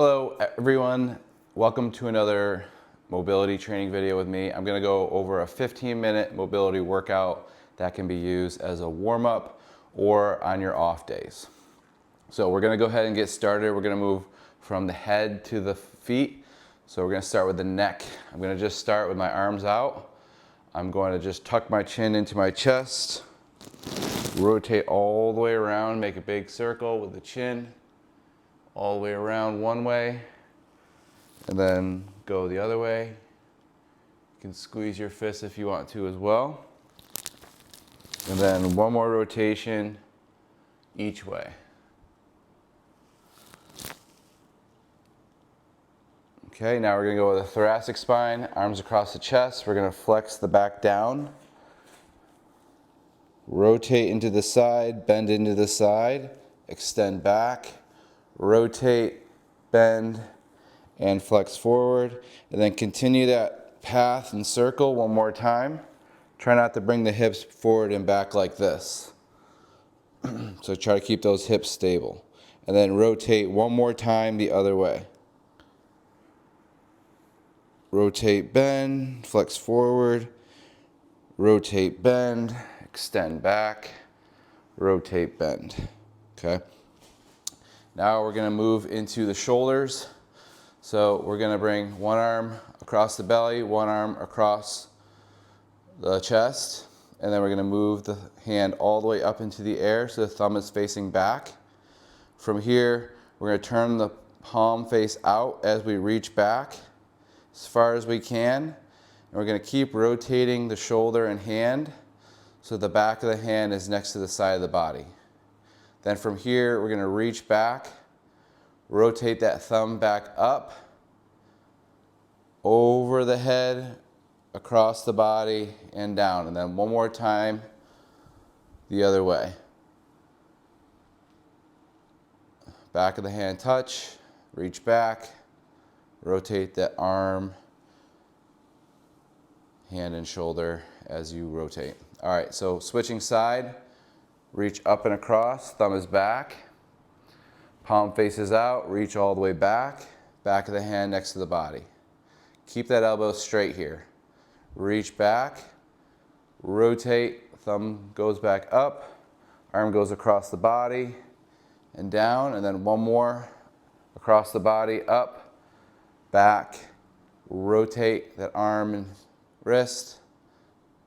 Hello everyone, welcome to another mobility training video with me. I'm going to go over a 15-minute mobility workout that can be used as a warm-up or on your off days. So we're going to go ahead and get started. We're going to move from the head to the feet. So we're going to start with the neck. I'm going to just start with my arms out. I'm going to just tuck my chin into my chest, rotate all the way around, make a big circle with the chin. All the way around one way, and then go the other way. You can squeeze your fists if you want to as well. And then one more rotation each way. Okay, now we're going to go with the thoracic spine, arms across the chest. We're going to flex the back down, rotate into the side, bend into the side, extend back, rotate, bend, and flex forward, and then continue that path and circle one more time. Try not to bring the hips forward and back like this. So try to keep those hips stable. And then rotate one more time the other way. Rotate, bend, flex forward, rotate, bend, extend back, rotate, bend. Okay? Now we're going to move into the shoulders. So we're going to bring one arm across the belly, one arm across the chest, and then we're going to move the hand all the way up into the air so the thumb is facing back. From here, we're going to turn the palm face out as we reach back as far as we can. And we're going to keep rotating the shoulder and hand so the back of the hand is next to the side of the body. Then from here, we're going to reach back, rotate that thumb back up, over the head, across the body, and down. And then one more time, the other way. Back of the hand touch, reach back, rotate that arm, hand and shoulder as you rotate. All right, so switching side, reach up and across, thumb is back. Palm faces out, reach all the way back, back of the hand next to the body. Keep that elbow straight here. Reach back, rotate, thumb goes back up, arm goes across the body and down, and then one more across the body, up, back, rotate that arm and wrist,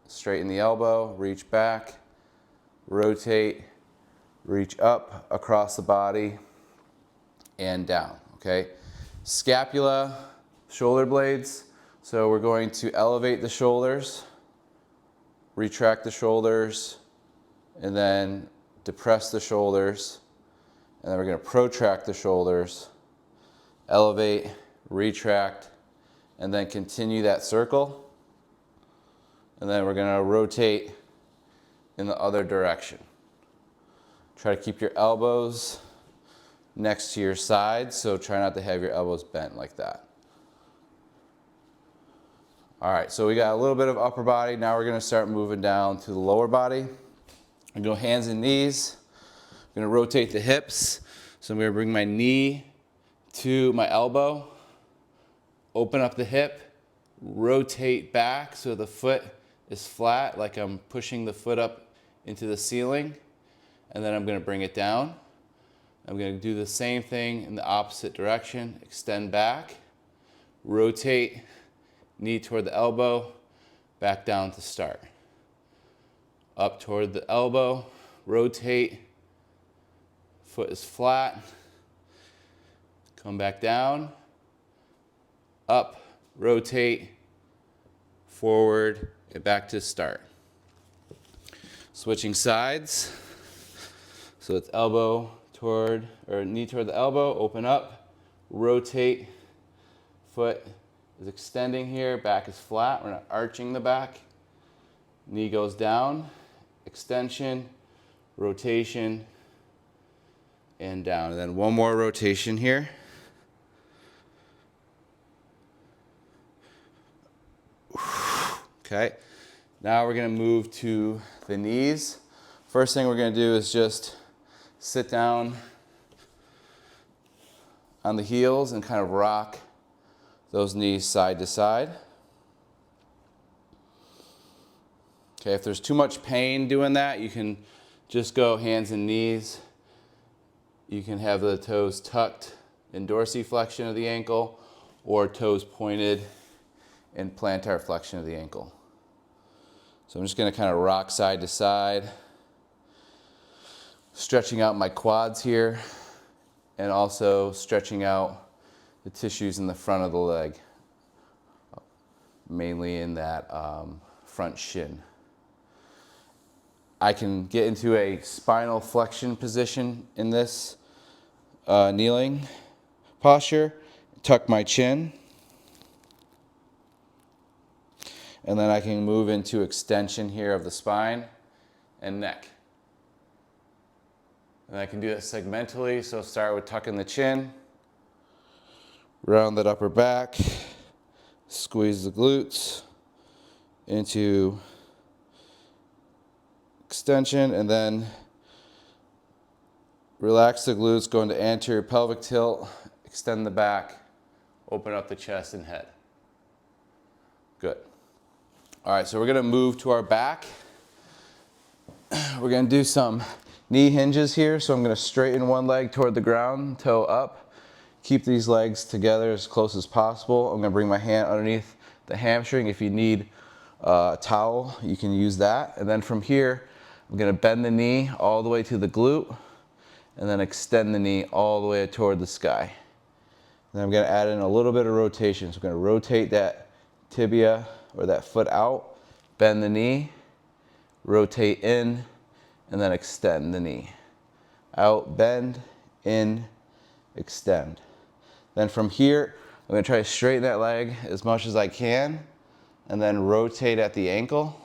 straighten the elbow, reach back, rotate, reach up across the body, and down, okay? Scapula, shoulder blades. So we're going to elevate the shoulders, retract the shoulders, and then depress the shoulders. And then we're going to protract the shoulders, elevate, retract, and then continue that circle. And then we're going to rotate in the other direction. Try to keep your elbows next to your sides, so try not to have your elbows bent like that. All right, so we got a little bit of upper body. Now we're going to start moving down to the lower body. I'm going to go hands and knees. I'm going to rotate the hips. So I'm going to bring my knee to my elbow, open up the hip, rotate back so the foot is flat, like I'm pushing the foot up into the ceiling, and then I'm going to bring it down. I'm going to do the same thing in the opposite direction. Extend back, rotate, knee toward the elbow, back down to start. Up toward the elbow, rotate, foot is flat, come back down, up, rotate, forward, and back to start. Switching sides. So it's elbow toward, or knee toward the elbow, open up, rotate, foot is extending here, back is flat, we're not arching the back. Knee goes down, extension, rotation, and down. And then one more rotation here. Okay, now we're going to move to the knees. First thing we're going to do is just sit down on the heels and kind of rock those knees side to side. Okay, if there's too much pain doing that, you can just go hands and knees. You can have the toes tucked in dorsiflexion of the ankle, or toes pointed in plantar flexion of the ankle. So I'm just going to kind of rock side to side, stretching out my quads here, and also stretching out the tissues in the front of the leg, mainly in that front shin. I can get into a spinal flexion position in this kneeling posture, tuck my chin, and then I can move into extension here of the spine and neck. And I can do that segmentally, so start with tucking the chin, round that upper back, squeeze the glutes into extension, and then relax the glutes, go into anterior pelvic tilt, extend the back, open up the chest and head. Good. All right, so we're gonna move to our back. We're gonna do some knee hinges here. So I'm gonna straighten one leg toward the ground, toe up. Keep these legs together as close as possible. I'm gonna bring my hand underneath the hamstring. If you need a towel, you can use that. And then from here, I'm gonna bend the knee all the way to the glute, and then extend the knee all the way toward the sky. And then I'm gonna add in a little bit of rotation. So I'm gonna rotate that tibia or that foot out, bend the knee, rotate in, and then extend the knee. Out, bend, in, extend. Then from here, I'm gonna try to straighten that leg as much as I can, and then rotate at the ankle.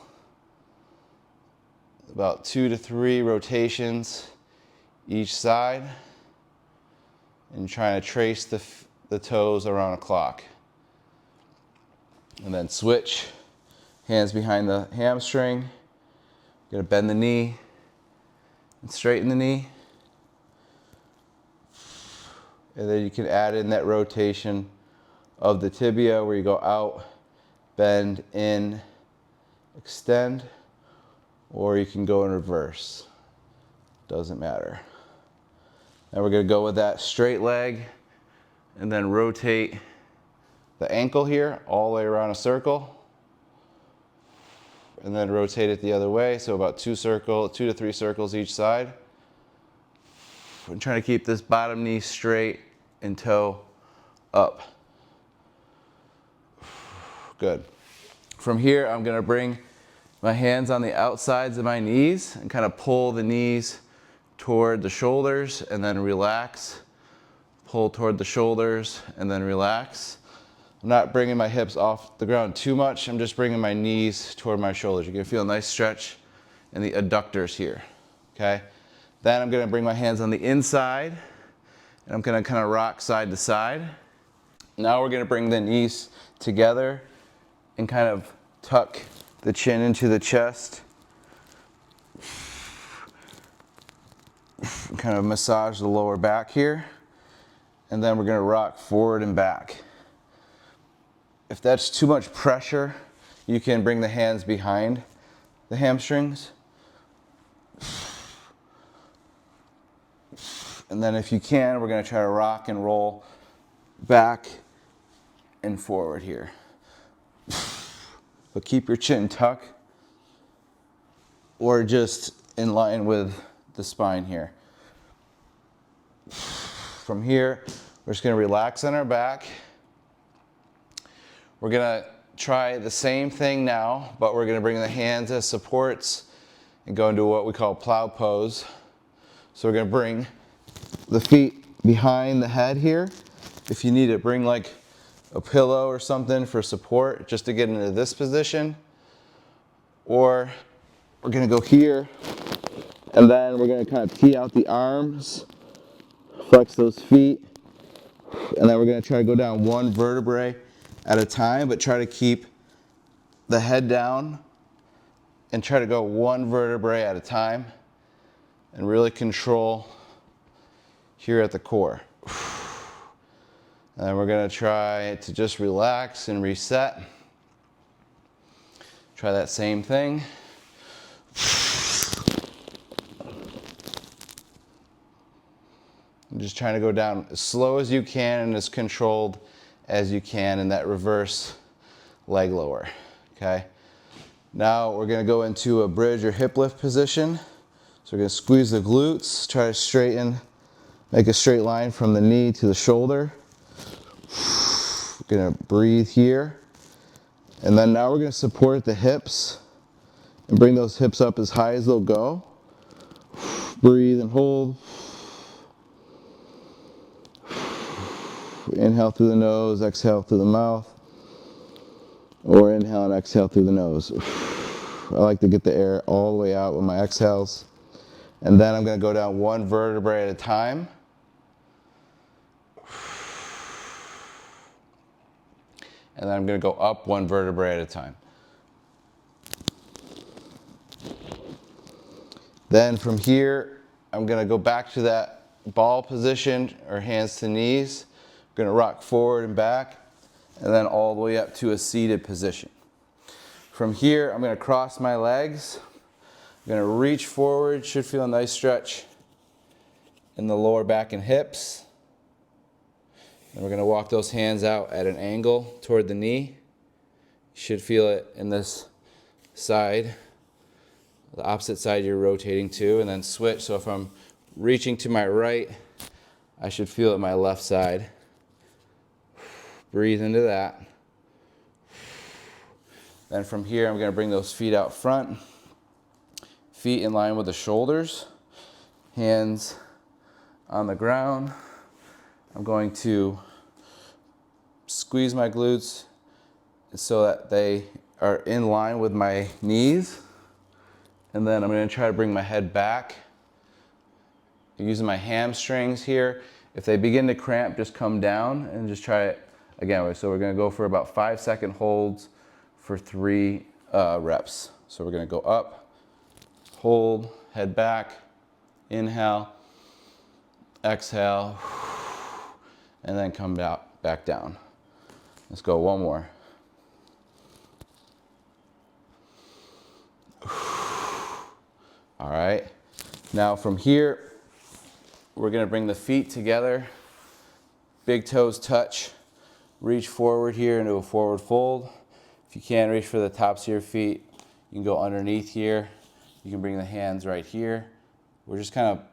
About 2 to 3 rotations each side, and trying to trace the toes around a clock. And then switch, hands behind the hamstring. Gonna bend the knee and straighten the knee. And then you can add in that rotation of the tibia where you go out, bend, in, extend, or you can go in reverse. Doesn't matter. Now we're gonna go with that straight leg and then rotate the ankle here all the way around a circle, and then rotate it the other way. So about 2 to 3 circles each side. I'm trying to keep this bottom knee straight and toe up. Good. From here, I'm gonna bring my hands on the outsides of my knees and kind of pull the knees toward the shoulders and then relax. Pull toward the shoulders and then relax. I'm not bringing my hips off the ground too much. I'm just bringing my knees toward my shoulders. You're gonna feel a nice stretch in the adductors here, okay? Then I'm gonna bring my hands on the inside and I'm gonna kind of rock side to side. Now we're gonna bring the knees together and kind of tuck the chin into the chest. Kind of massage the lower back here. And then we're gonna rock forward and back. If that's too much pressure, you can bring the hands behind the hamstrings. And then if you can, we're gonna try to rock and roll back and forward here. But keep your chin tucked or just in line with the spine here. From here, we're just gonna relax on our back. We're gonna try the same thing now, but we're gonna bring the hands as supports and go into what we call plow pose. So we're gonna bring the feet behind the head here. If you need it, bring like a pillow or something for support just to get into this position. Or we're gonna go here, and then we're gonna kind of tee out the arms, flex those feet, and then we're gonna try to go down one vertebrae at a time, but try to keep the head down and try to go one vertebrae at a time and really control here at the core. And we're gonna try to just relax and reset. Try that same thing. I'm just trying to go down as slow as you can and as controlled as you can in that reverse leg lower, okay? Now we're gonna go into a bridge or hip lift position. So we're gonna squeeze the glutes, try to straighten, make a straight line from the knee to the shoulder. We're gonna breathe here. And then now we're gonna support the hips and bring those hips up as high as they'll go. Breathe and hold. Inhale through the nose, exhale through the mouth. Or inhale and exhale through the nose. I like to get the air all the way out with my exhales. And then I'm gonna go down one vertebrae at a time. And then I'm gonna go up one vertebrae at a time. Then from here, I'm gonna go back to that ball position or hands to knees. I'm gonna rock forward and back, and then all the way up to a seated position. From here, I'm gonna cross my legs. I'm gonna reach forward, should feel a nice stretch in the lower back and hips. And we're gonna walk those hands out at an angle toward the knee. You should feel it in this side, the opposite side you're rotating to, and then switch. So if I'm reaching to my right, I should feel it in my left side. Breathe into that. Then from here, I'm gonna bring those feet out front. Feet in line with the shoulders. Hands on the ground. I'm going to squeeze my glutes so that they are in line with my knees. And then I'm gonna try to bring my head back. Using my hamstrings here. If they begin to cramp, just come down and just try it again. So we're gonna go for about 5-second holds for 3 reps. So we're gonna go up, hold, head back, inhale, exhale, and then come back down. Let's go one more. All right, now from here, we're gonna bring the feet together, big toes touch, reach forward here into a forward fold. If you can't reach for the tops of your feet, you can go underneath here. You can bring the hands right here. We're just kind of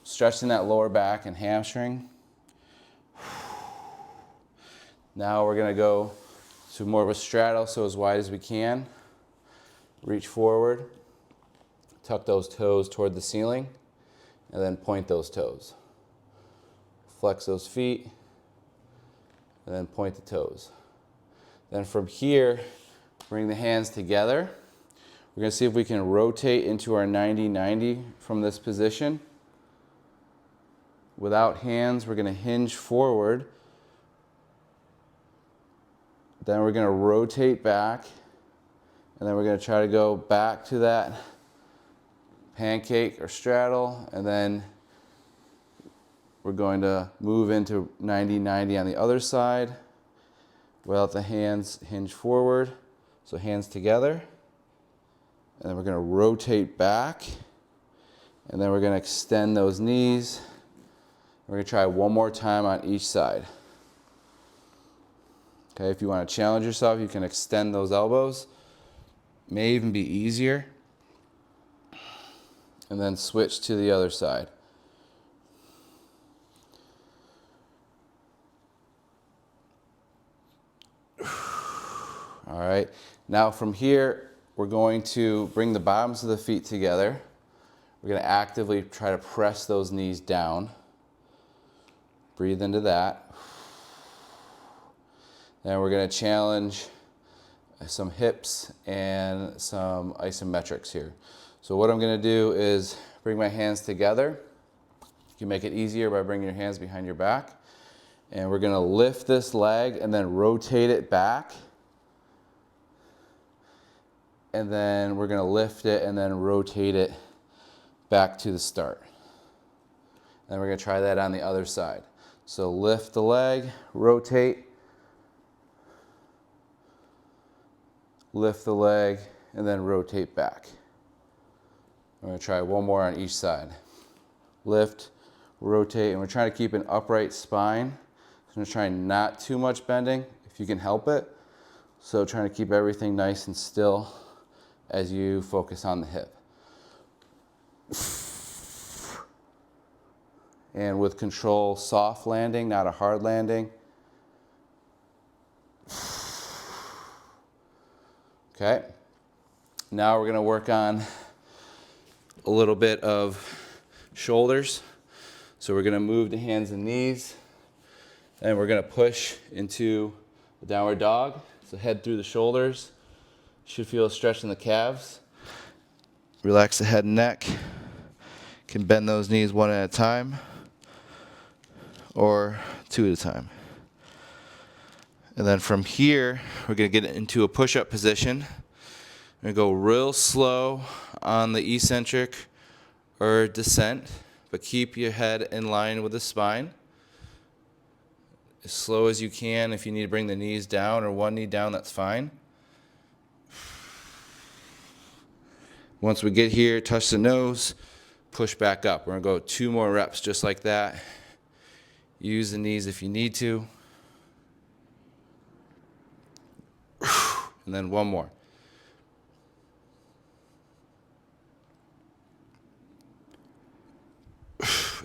stretching that lower back and hamstring. Now we're gonna go to more of a straddle, so as wide as we can. Reach forward, tuck those toes toward the ceiling, and then point those toes. Flex those feet, and then point the toes. Then from here, bring the hands together. We're gonna see if we can rotate into our 90-90 from this position. Without hands, we're gonna hinge forward. Then we're gonna rotate back, and then we're gonna try to go back to that pancake or straddle, and then we're going to move into 90-90 on the other side without the hands hinge forward. So hands together, and then we're gonna rotate back, and then we're gonna extend those knees. We're gonna try one more time on each side. Okay, if you wanna challenge yourself, you can extend those elbows. May even be easier. And then switch to the other side. All right, now from here, we're going to bring the bottoms of the feet together. We're gonna actively try to press those knees down. Breathe into that. Then we're gonna challenge some hips and some isometrics here. So what I'm gonna do is bring my hands together. You can make it easier by bringing your hands behind your back. And we're gonna lift this leg and then rotate it back. And then we're gonna lift it and then rotate it back to the start. And we're gonna try that on the other side. So lift the leg, rotate, lift the leg, and then rotate back. I'm gonna try one more on each side. Lift, rotate, and we're trying to keep an upright spine. So I'm gonna try not too much bending if you can help it. So trying to keep everything nice and still as you focus on the hip. And with control, soft landing, not a hard landing. Okay. Now we're gonna work on a little bit of shoulders. So we're gonna move the hands and knees, and we're gonna push into a downward dog. So head through the shoulders. Should feel a stretch in the calves. Relax the head and neck. Can bend those knees one at a time or two at a time. And then from here, we're gonna get into a push-up position. We're gonna go real slow on the eccentric or descent, but keep your head in line with the spine. As slow as you can. If you need to bring the knees down or one knee down, that's fine. Once we get here, touch the nose, push back up. We're gonna go 2 more reps just like that. Use the knees if you need to. And then 1 more.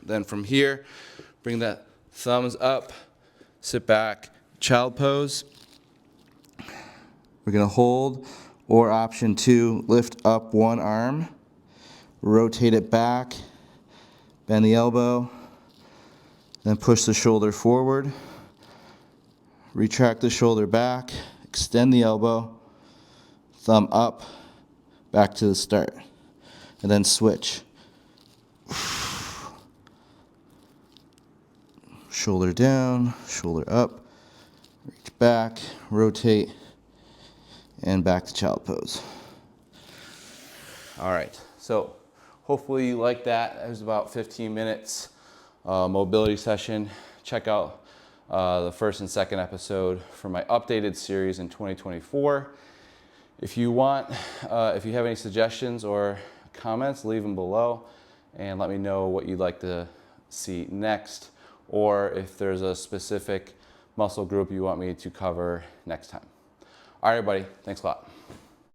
Then from here, bring that thumbs up, sit back, child pose. We're gonna hold, or option 2, lift up one arm, rotate it back, bend the elbow, then push the shoulder forward, retract the shoulder back, extend the elbow, thumb up, back to the start, and then switch. Shoulder down, shoulder up, reach back, rotate, and back to child pose. All right, so hopefully you like that. It was about 15 minutes mobility session. Check out the first and second episode for my updated series in 2024. If you want, if you have any suggestions or comments, leave them below and let me know what you'd like to see next, or if there's a specific muscle group you want me to cover next time. All right, everybody, thanks a lot.